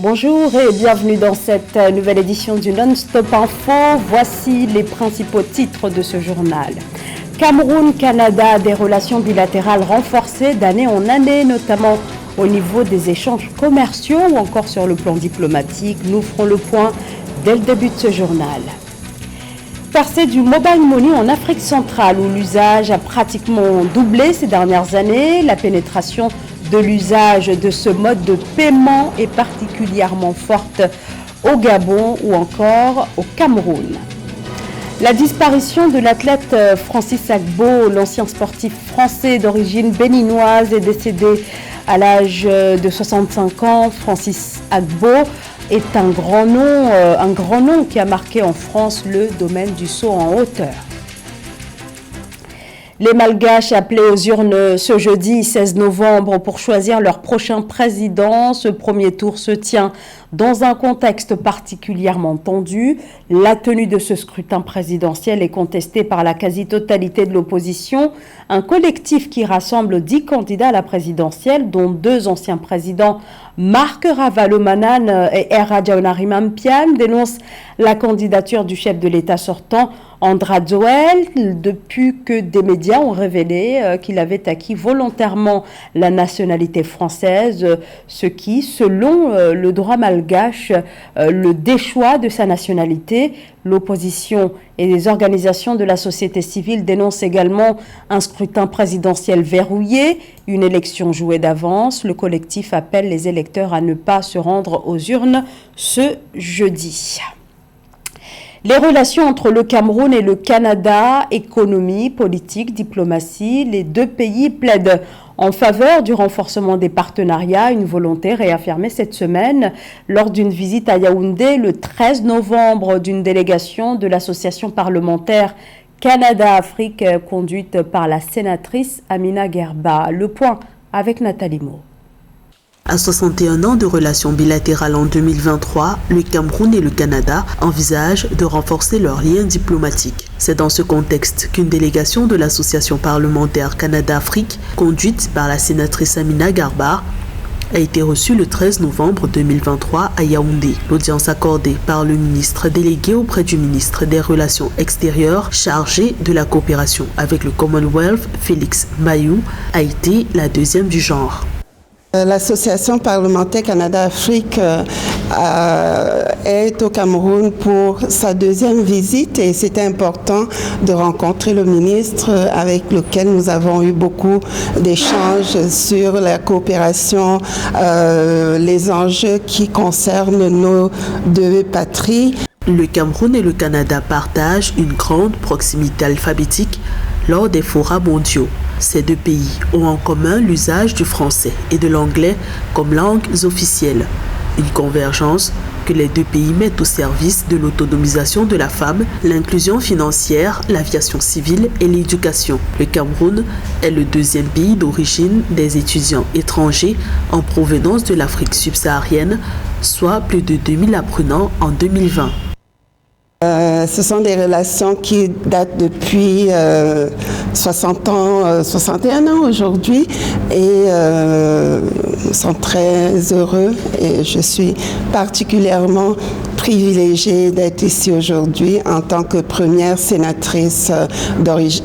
Bonjour et bienvenue dans cette nouvelle édition du Non-Stop Info. Voici les principaux titres de ce journal. Cameroun-Canada, des relations bilatérales renforcées d'année en année, notamment au niveau des échanges commerciaux ou encore sur le plan diplomatique. Nous ferons le point dès le début de ce journal. Percée du mobile money en Afrique centrale où l'usage a pratiquement doublé ces dernières années, la pénétration de l'usage de ce mode de paiement est particulièrement forte au Gabon ou encore au Cameroun. La disparition de l'athlète Francis Agbo, l'ancien sportif français d'origine béninoise, est décédé à l'âge de 65 ans. Francis Agbo est un grand nom qui a marqué en France le domaine du saut en hauteur. Les Malgaches appelés aux urnes ce jeudi 16 novembre pour choisir leur prochain président. Ce premier tour se tient dans un contexte particulièrement tendu. La tenue de ce scrutin présidentiel est contestée par la quasi-totalité de l'opposition. Un collectif qui rassemble 10 candidats à la présidentielle, dont 2 anciens présidents, Marc Ravalomanan et Radjaonarimampian, dénonce la candidature du chef de l'État sortant, Andra Joel, depuis que des médias ont révélé qu'il avait acquis volontairement la nationalité française, ce qui, selon le droit malgache, le déchoit de sa nationalité. L'opposition et les organisations de la société civile dénoncent également un scrutin présidentiel verrouillé, une élection jouée d'avance. Le collectif appelle les électeurs à ne pas se rendre aux urnes ce jeudi. Les relations entre le Cameroun et le Canada, économie, politique, diplomatie, les deux pays plaident en faveur du renforcement des partenariats, une volonté réaffirmée cette semaine lors d'une visite à Yaoundé le 13 novembre d'une délégation de l'association parlementaire Canada-Afrique conduite par la sénatrice Amina Gerba. Le point avec Nathalie Mo. À 61 ans de relations bilatérales en 2023, le Cameroun et le Canada envisagent de renforcer leurs liens diplomatiques. C'est dans ce contexte qu'une délégation de l'association parlementaire Canada-Afrique, conduite par la sénatrice Amina Gerba, a été reçue le 13 novembre 2023 à Yaoundé. L'audience accordée par le ministre délégué auprès du ministre des Relations extérieures chargé de la coopération avec le Commonwealth, Félix Mayou, a été la deuxième du genre. L'association parlementaire Canada-Afrique est au Cameroun pour sa deuxième visite et c'était important de rencontrer le ministre avec lequel nous avons eu beaucoup d'échanges sur la coopération, les enjeux qui concernent nos deux patries. Le Cameroun et le Canada partagent une grande proximité alphabétique lors des forats mondiaux. Ces deux pays ont en commun l'usage du français et de l'anglais comme langues officielles. Une convergence que les deux pays mettent au service de l'autonomisation de la femme, l'inclusion financière, l'aviation civile et l'éducation. Le Cameroun est le deuxième pays d'origine des étudiants étrangers en provenance de l'Afrique subsaharienne, soit plus de 2000 apprenants en 2020. Ce sont des relations qui datent depuis 61 ans aujourd'hui et nous sommes très heureux et je suis particulièrement privilégiée d'être ici aujourd'hui en tant que première sénatrice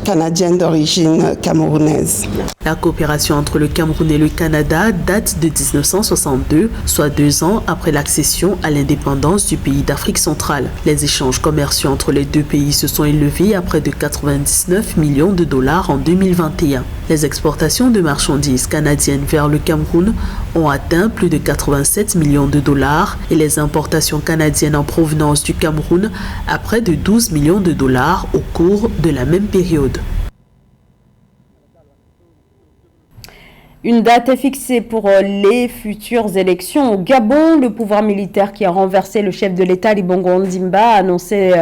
canadienne d'origine camerounaise. La coopération entre le Cameroun et le Canada date de 1962, soit 2 ans après l'accession à l'indépendance du pays d'Afrique centrale. Les échanges commerciaux entre les deux pays se sont élevés à près de 99 millions de dollars en 2021. Les exportations de marchandises canadiennes vers le Cameroun ont atteint plus de 87 millions de dollars et les importations canadiennes en provenance du Cameroun à près de 12 millions de dollars au cours de la même période. Une date est fixée pour les futures élections au Gabon. Le pouvoir militaire qui a renversé le chef de l'État, Ali Bongo Ondimba, a annoncé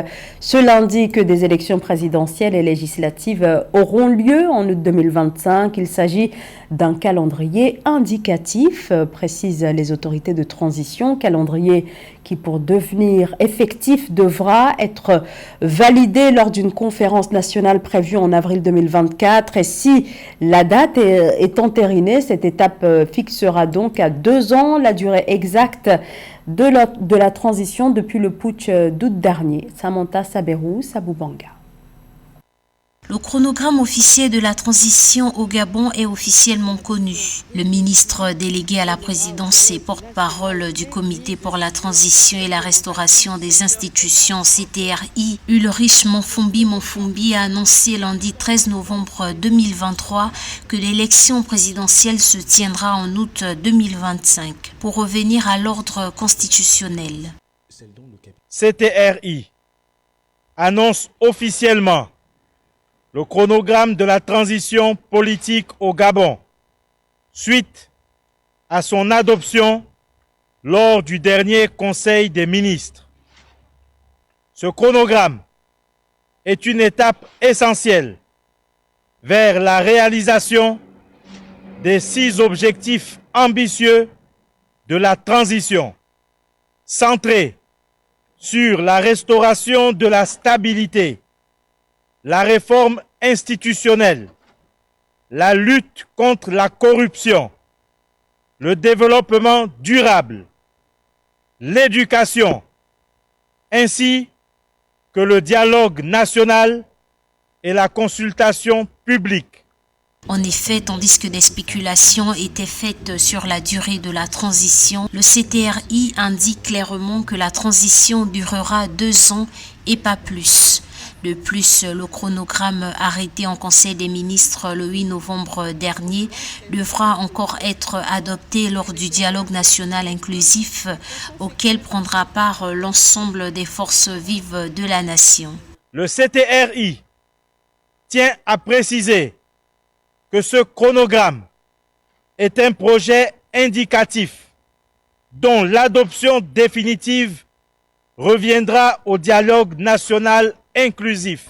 ce lundi que des élections présidentielles et législatives auront lieu en août 2025. Il s'agit d'un calendrier indicatif, précisent les autorités de transition. Calendrier qui, pour devenir effectif, devra être validé lors d'une conférence nationale prévue en avril 2024. Et si la date est entérinée, année. Cette étape fixera donc à 2 ans la durée exacte de la transition depuis le putsch d'août dernier. Samantha Saberou, Saboubanga. Le chronogramme officiel de la transition au Gabon est officiellement connu. Le ministre délégué à la présidence et porte-parole du Comité pour la transition et la restauration des institutions CTRI, Ulrich Monfumbi a annoncé lundi 13 novembre 2023 que l'élection présidentielle se tiendra en août 2025 pour revenir à l'ordre constitutionnel. CTRI annonce officiellement le chronogramme de la transition politique au Gabon, suite à son adoption lors du dernier Conseil des ministres. Ce chronogramme est une étape essentielle vers la réalisation des 6 objectifs ambitieux de la transition, centrés sur la restauration de la stabilité, la réforme institutionnelle, la lutte contre la corruption, le développement durable, l'éducation, ainsi que le dialogue national et la consultation publique. En effet, tandis que des spéculations étaient faites sur la durée de la transition, le CTRI indique clairement que la transition durera 2 ans et pas plus. De plus, le chronogramme arrêté en Conseil des ministres le 8 novembre dernier devra encore être adopté lors du dialogue national inclusif auquel prendra part l'ensemble des forces vives de la nation. Le CTRI tient à préciser que ce chronogramme est un projet indicatif dont l'adoption définitive reviendra au dialogue national inclusif.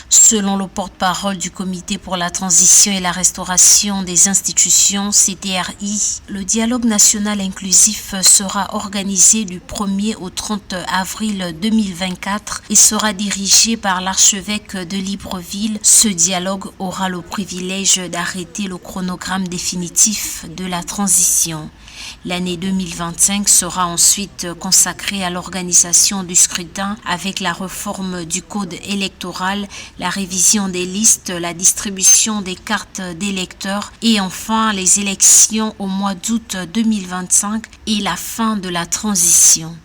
Selon le porte-parole du Comité pour la transition et la restauration des institutions CTRI, le dialogue national inclusif sera organisé du 1er au 30 avril 2024 et sera dirigé par l'archevêque de Libreville. Ce dialogue aura le privilège d'arrêter le chronogramme définitif de la transition. L'année 2025 sera ensuite consacrée à l'organisation du scrutin avec la réforme du code électoral, la révision des listes, la distribution des cartes d'électeurs et enfin les élections au mois d'août 2025 et la fin de la transition.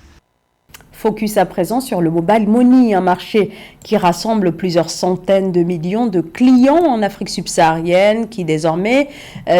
Focus à présent sur le mobile money, un marché qui rassemble plusieurs centaines de millions de clients en Afrique subsaharienne, qui désormais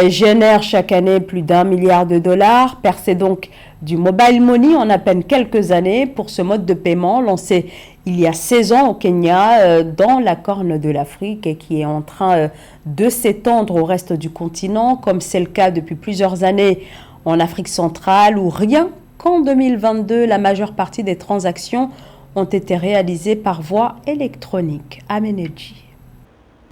génère chaque année plus d'1 milliard de dollars. Percée donc du mobile money en à peine quelques années pour ce mode de paiement lancé il y a 16 ans au Kenya, dans la corne de l'Afrique et qui est en train de s'étendre au reste du continent, comme c'est le cas depuis plusieurs années en Afrique centrale, où rien qu'en 2022, la majeure partie des transactions ont été réalisées par voie électronique. Ameneji.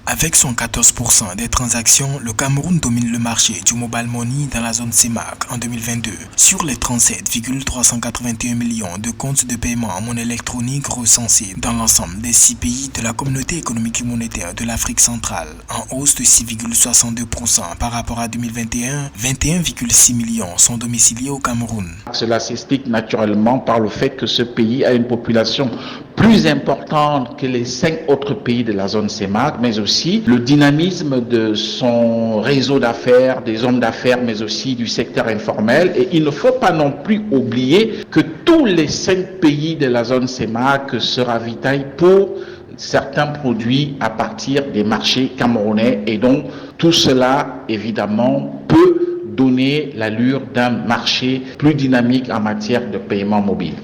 Avec son 14% des transactions, le Cameroun domine le marché du mobile money dans la zone CEMAC en 2022. Sur les 37,381 millions de comptes de paiement en monnaie électronique recensés dans l'ensemble des 6 pays de la communauté économique et monétaire de l'Afrique centrale, en hausse de 6,62% par rapport à 2021, 21,6 millions sont domiciliés au Cameroun. Cela s'explique naturellement par le fait que ce pays a une population plus importante que les 5 autres pays de la zone CEMAC, mais aussi le dynamisme de son réseau d'affaires, des hommes d'affaires, mais aussi du secteur informel. Et il ne faut pas non plus oublier que tous les 5 pays de la zone CEMAC se ravitaillent pour certains produits à partir des marchés camerounais. Et donc, tout cela, évidemment, peut donner l'allure d'un marché plus dynamique en matière de paiement mobile.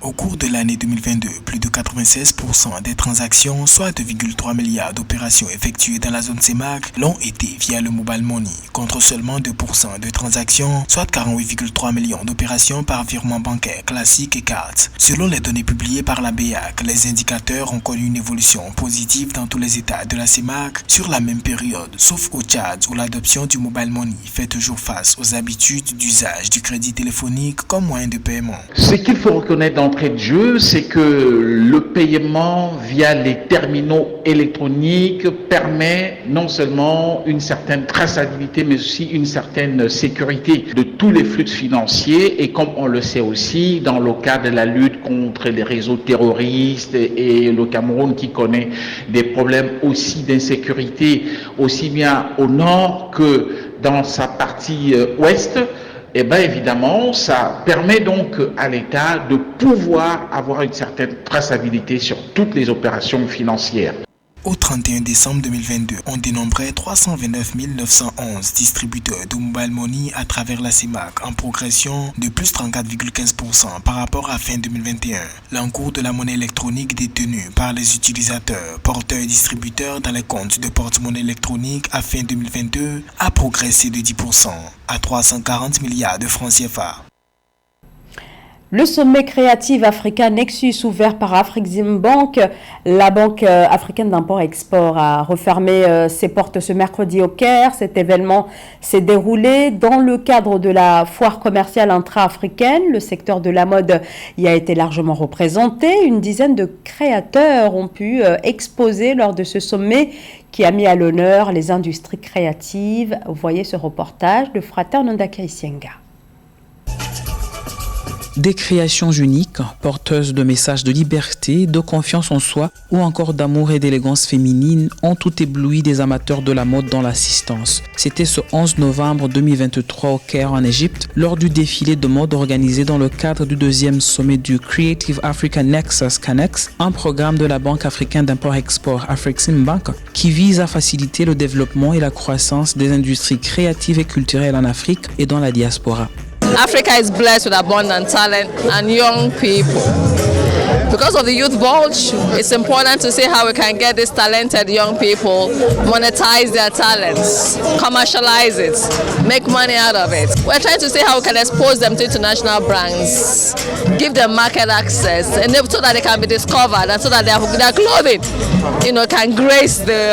Au cours de l'année 2022, plus de 96% des transactions, soit 2,3 milliards d'opérations effectuées dans la zone CEMAC, l'ont été via le mobile money, contre seulement 2% de transactions, soit 48,3 millions d'opérations par virement bancaire classique et carte. Selon les données publiées par la BEAC, les indicateurs ont connu une évolution positive dans tous les États de la CEMAC sur la même période, sauf au Tchad où l'adoption du mobile money fait toujours face aux habitudes d'usage du crédit téléphonique comme moyen de paiement. Ce qu'il faut reconnaître dans d'entrée de jeu, c'est que le paiement via les terminaux électroniques permet non seulement une certaine traçabilité, mais aussi une certaine sécurité de tous les flux financiers. Et comme on le sait aussi, dans le cadre de la lutte contre les réseaux terroristes et le Cameroun qui connaît des problèmes aussi d'insécurité, aussi bien au nord que dans sa partie ouest, et bien évidemment, ça permet donc à l'État de pouvoir avoir une certaine traçabilité sur toutes les opérations financières. Au 31 décembre 2022, on dénombrait 329 911 distributeurs de mobile money à travers la CEMAC, en progression de plus 34,15% par rapport à fin 2021. L'encours de la monnaie électronique détenue par les utilisateurs, porteurs et distributeurs dans les comptes de porte-monnaie électronique à fin 2022 a progressé de 10% à 340 milliards de francs CFA. Le sommet créatif africain Nexus ouvert par Afreximbank, la Banque africaine d'import-export, a refermé ses portes ce mercredi au Caire. Cet événement s'est déroulé dans le cadre de la foire commerciale intra-africaine. Le secteur de la mode y a été largement représenté. Une dizaine de créateurs ont pu exposer lors de ce sommet qui a mis à l'honneur les industries créatives. Vous voyez ce reportage de Frater Nondaka Isienga. Des créations uniques, porteuses de messages de liberté, de confiance en soi ou encore d'amour et d'élégance féminine ont tout ébloui des amateurs de la mode dans l'assistance. C'était ce 11 novembre 2023 au Caire en Égypte, lors du défilé de mode organisé dans le cadre du deuxième sommet du Creative Africa Nexus Canex, un programme de la Banque africaine d'import-export Afreximbank qui vise à faciliter le développement et la croissance des industries créatives et culturelles en Afrique et dans la diaspora. Africa is blessed with abundant talent and young people. Because of the youth bulge, it's important to see how we can get these talented young people monetize their talents, commercialize it, make money out of it. We're trying to see how we can expose them to international brands, give them market access, and so that they can be discovered and so that their clothing, can grace the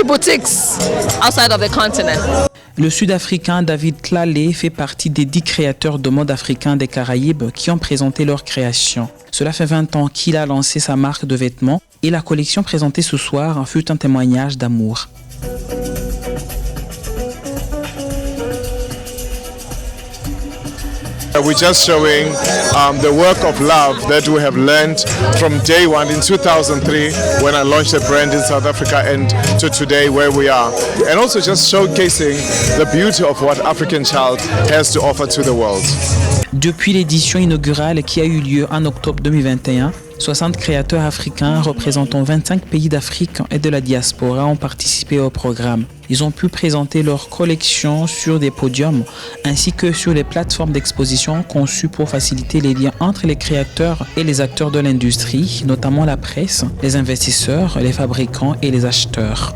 boutiques outside of the continent. Le Sud-Africain David Tlale fait partie des 10 créateurs de mode africains des Caraïbes qui ont présenté leur création. Cela fait 20 ans qu'il a lancé sa marque de vêtements et la collection présentée ce soir fut un témoignage d'amour. We're just showing the work of love that we have learned from day one in 2003 when I launched the brand in South Africa and to today where we are. And also just showcasing the beauty of what African child has to offer to the world. Depuis l'édition inaugurale qui a eu lieu en octobre 2021, 60 créateurs africains représentant 25 pays d'Afrique et de la diaspora ont participé au programme. Ils ont pu présenter leurs collections sur des podiums ainsi que sur les plateformes d'exposition conçues pour faciliter les liens entre les créateurs et les acteurs de l'industrie, notamment la presse, les investisseurs, les fabricants et les acheteurs.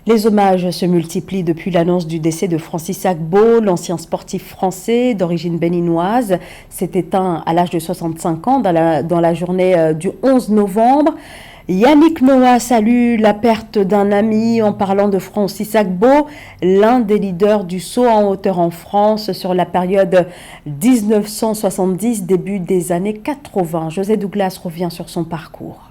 Les hommages se multiplient depuis l'annonce du décès de Francis Agbo, l'ancien sportif français d'origine béninoise. S'est éteint à l'âge de 65 ans dans la journée du 11 novembre. Yannick Noah salue la perte d'un ami en parlant de Francis Agbo, l'un des leaders du saut en hauteur en France sur la période 1970, début des années 80. José Douglas revient sur son parcours.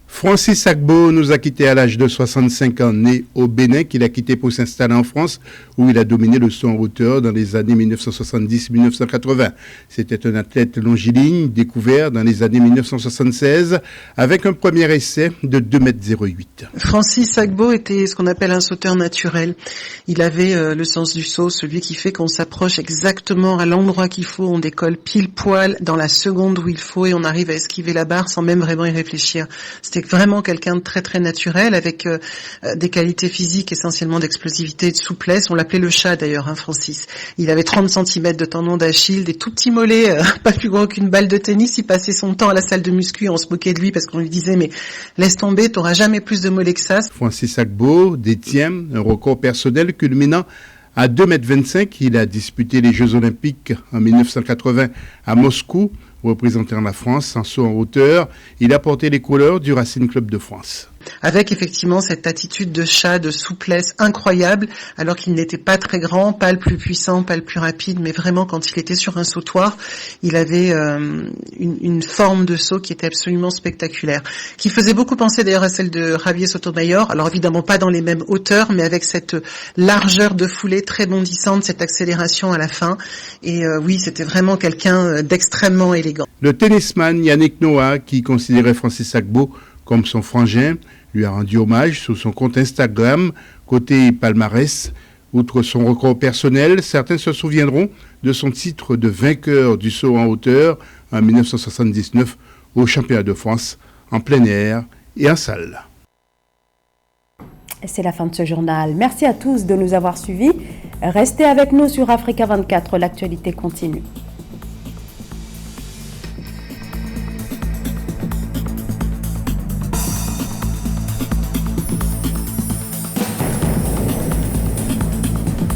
Francis Agbo nous a quittés à l'âge de 65 ans, né au Bénin, qu'il a quitté pour s'installer en France, où il a dominé le saut en hauteur dans les années 1970-1980. C'était un athlète longiligne, découvert dans les années 1976, avec un premier essai de 2,08 m. Francis Agbo était ce qu'on appelle un sauteur naturel. Il avait le sens du saut, celui qui fait qu'on s'approche exactement à l'endroit qu'il faut, on décolle pile poil dans la seconde où il faut et on arrive à esquiver la barre sans même vraiment y réfléchir. C'était vraiment quelqu'un de très très naturel avec des qualités physiques essentiellement d'explosivité et de souplesse. On l'appelait le chat d'ailleurs, Francis. Il avait 30 cm de tendon d'Achille, des tout petits mollets, pas plus gros qu'une balle de tennis. Il passait son temps à la salle de muscu, on se moquait de lui parce qu'on lui disait mais laisse tomber, t'auras jamais plus de mollets que ça. Francis Agbo détient un record personnel culminant à 2,25 m. Il a disputé les Jeux Olympiques en 1980 à Moscou, Représentant la France en saut en hauteur, il a porté les couleurs du Racing Club de France. Avec effectivement cette attitude de chat, de souplesse incroyable, alors qu'il n'était pas très grand, pas le plus puissant, pas le plus rapide, mais vraiment quand il était sur un sautoir, il avait une forme de saut qui était absolument spectaculaire, qui faisait beaucoup penser d'ailleurs à celle de Javier Sotomayor, alors évidemment pas dans les mêmes hauteurs, mais avec cette largeur de foulée très bondissante, cette accélération à la fin, et oui, c'était vraiment quelqu'un d'extrêmement élégant. Le tennisman Yannick Noah, qui considérait Francis Sagbo comme son frangin, lui a rendu hommage sur son compte Instagram. Côté palmarès, outre son record personnel, certains se souviendront de son titre de vainqueur du saut en hauteur en 1979 au championnat de France en plein air et en salle. Et c'est la fin de ce journal. Merci à tous de nous avoir suivis. Restez avec nous sur Africa 24, l'actualité continue.